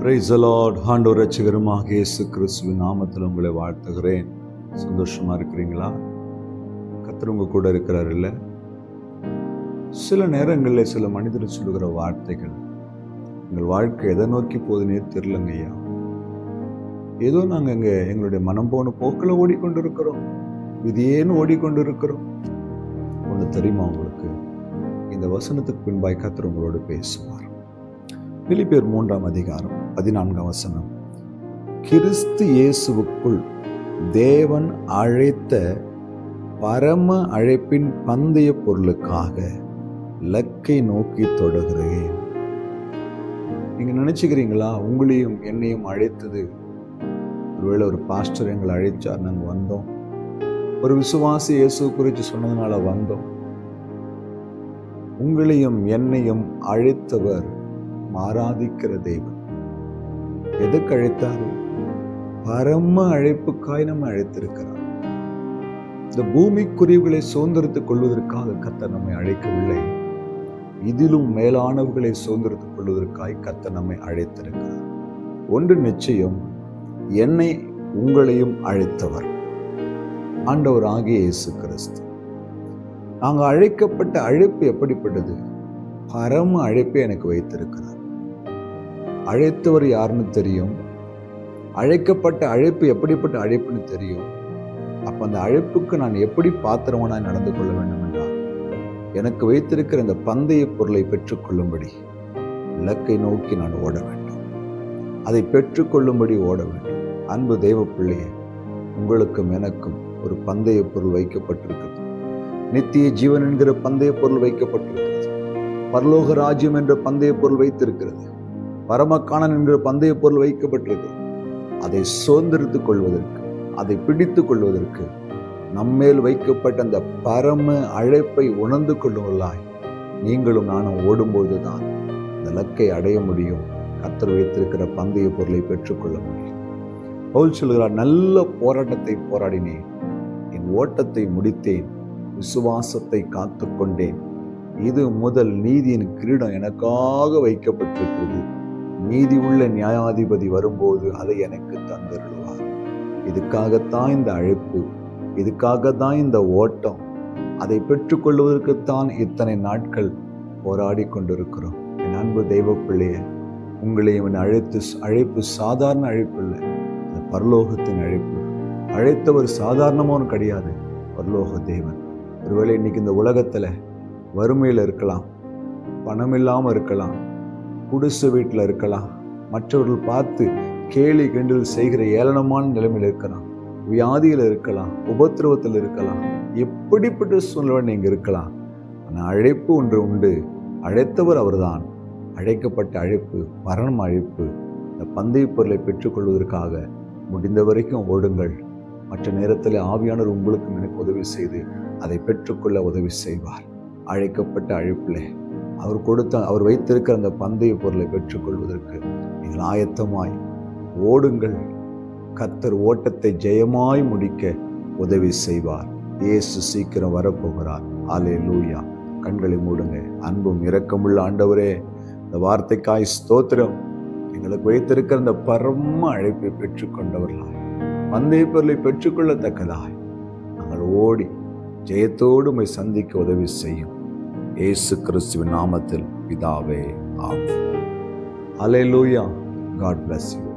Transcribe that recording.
Praise the Lord. ஆண்டவர் இரட்சகருமாகிய இயேசு கிறிஸ்துவின் நாமத்தில் உங்களை வாழ்த்துகிறேன். சந்தோஷமா இருக்கிறீங்களா? கர்த்தர் உங்க கூட இருக்கிறார் இல்ல? சில நேரங்களில் சில மனிதர் சொல்லுகிற வார்த்தைகள் எங்கள் வாழ்க்கை எதை நோக்கி போகுதுன்னே தெரியலங்க ஐயா. ஏதோ நாங்கள் எங்களுடைய மனம் போன போக்கில் ஓடிக்கொண்டிருக்கிறோம், விதியேன்னு ஓடிக்கொண்டிருக்கிறோம். ஒன்று தெரியுமா உங்களுக்கு? இந்த வசனத்துக்கு பின்பாய் கர்த்தர் உங்களோடு பேசுவார். பிலிப்பியர் 3ஆம் அதிகாரம் 14ஆம் வசனம். கிறிஸ்து இயேசுவுக்குள் தேவன் அழைத்த பரம அழைப்பின் பந்தய பொருளுக்காக இலக்கை நோக்கி தொடுகிறேன். நீங்க நினைச்சுக்கிறீங்களா உங்களையும் என்னையும் அழைத்தது ஒருவேளை ஒரு பாஸ்டர் எங்களை அழைச்சார், நாங்க வந்தோம், ஒரு விசுவாசி இயேசு குறித்து சொன்னதுனால வந்தோம்? உங்களையும் என்னையும் அழைத்தவர் ஆராதிக்கிற தெய்வம். எதுக்கு அழைத்தாரு? பரம அழைப்புக்காய் நம்ம அழைத்திருக்கிறார். இந்த பூமிக்குரியவுகளை சுதந்திரத்துக் கொள்வதற்காக கர்த்தர் நம்மை அழைக்கவில்லை, இதிலும் மேலானவர்களை சுதந்திரத்துக் கொள்வதற்காய் கர்த்தர் நம்மை அழைத்திருக்கிறார். ஒன்று நிச்சயம், என்னை உங்களையும் அழைத்தவர் ஆண்டவர் ஆகிய இயேசு கிறிஸ்து. நாங்கள் அழைக்கப்பட்ட அழைப்பு எப்படிப்பட்டது? பரம அழைப்பை எனக்கு வைத்திருக்கிறார். அழைத்தவர் யாருன்னு தெரியும், அழைக்கப்பட்ட அழைப்பு எப்படிப்பட்ட அழைப்புன்னு தெரியும். அப்ப அந்த அழைப்புக்கு நான் எப்படி பாத்திரவனாய் நடந்து கொள்ள வேண்டும் என்றால், எனக்கு வைத்திருக்கிற இந்த பந்தய பொருளை பெற்றுக்கொள்ளும்படி இலக்கை நோக்கி நான் ஓட வேண்டும், அதை பெற்றுக்கொள்ளும்படி ஓட வேண்டும். அன்பு தெய்வ பிள்ளையே, உங்களுக்கும் எனக்கும் ஒரு பந்தய பொருள் வைக்கப்பட்டிருக்கிறது. நித்திய ஜீவன் என்கிற பந்தய பொருள் வைக்கப்பட்டிருக்கிறது. பரலோக ராஜ்யம் என்ற பந்தய பொருள் வைத்திருக்கிறது. பரமக்காணன் என்கிற பந்தய பொருள் வைக்கப்பட்டிருக்கு. அதை சுதந்திரித்துக் கொள்வதற்கு, அதை பிடித்துக் கொள்வதற்கு, நம்மேல் வைக்கப்பட்ட அந்த பரம அழைப்பை உணர்ந்து கொள்ளுவதாய் நீங்களும் நானும் ஓடும்போதுதான் இந்த இலக்கை அடைய முடியும். கர்த்தர் வைத்திருக்கிற பந்தய பொருளை பெற்றுக்கொள்ள முடியும். பவுல் சொல்கிறார், நல்ல போராட்டத்தை போராடினேன், என் ஓட்டத்தை முடித்தேன், விசுவாசத்தை காத்து கொண்டேன். இது முதல் நீதியின் கிரீடம் எனக்காக வைக்கப்பட்டிருக்கிறது. நீதி உள்ள நியாயாதிபதி வரும்போது அதை எனக்கு தந்தருள்வார். இதுக்காகத்தான் இந்த அழைப்பு, இதுக்காகத்தான் இந்த ஓட்டம். அதை பெற்றுக்கொள்வதற்குத்தான் இத்தனை நாட்கள் போராடி கொண்டிருக்கிறோம். என் அன்பு தெய்வ பிள்ளையே, உங்களையும் அழைப்பு சாதாரண அழைப்பு இல்லை, அது பரலோகத்தின் அழைப்பு. அழைத்தவர் சாதாரணமான கிடையாது, பரலோக தேவன். ஒருவேளை இன்னைக்கு இந்த உலகத்துல வறுமையில் இருக்கலாம், பணம் இல்லாமல் இருக்கலாம், குடிசை வீட்டில் இருக்கலாம், மற்றவர்கள் பார்த்து கேலி கிண்டல் செய்கிற ஏளனமான நிலைமையில் இருக்கலாம், வியாதியில் இருக்கலாம், உபத்திரவத்தில் இருக்கலாம், எப்படிப்பட்ட சூழ்நிலை நீங்க இருக்கலாம். ஆனால் அழைப்பு ஒன்று உண்டு, அழைத்தவர் அவர்தான். அழைக்கப்பட்ட அழைப்பு மரணம் அழைப்பு. இந்த பந்தய பொருளை பெற்றுக்கொள்வதற்காக முடிந்த வரைக்கும் ஓடுங்கள். மற்ற நேரத்தில் ஆவியானவர் உங்களுக்கு எனக்கு உதவி செய்து அதை பெற்றுக்கொள்ள உதவி செய்வார். அழைக்கப்பட்ட அழைப்பிலே அவர் வைத்திருக்கிற அந்த பந்தய பொருளை பெற்றுக்கொள்வதற்கு நீங்கள் ஆயத்தமாய் ஓடுங்கள். கர்த்தர் ஓட்டத்தை ஜெயமாய் முடிக்க உதவி செய்வார். இயேசு சீக்கிரம் வரப்போகிறார். அல்லேலூயா. கண்களை மூடுங்க. அன்பும் இரக்கமுள்ள ஆண்டவரே, இந்த வார்த்தைக்காய் ஸ்தோத்திரம். எங்களுக்கு வைத்திருக்கிற அந்த பரம அழைப்பை பெற்றுக்கொண்டவர்களாய், பந்தய பொருளை பெற்றுக்கொள்ளத்தக்கதாய் நாங்கள் ஓடி ஜெயத்தோடு உம்மை சந்திக்க உதவி செய்யும். இயேசு கிறிஸ்துவின் நாமத்தில் பிதாவே, ஆமென். அல்லேலூயா. God bless you.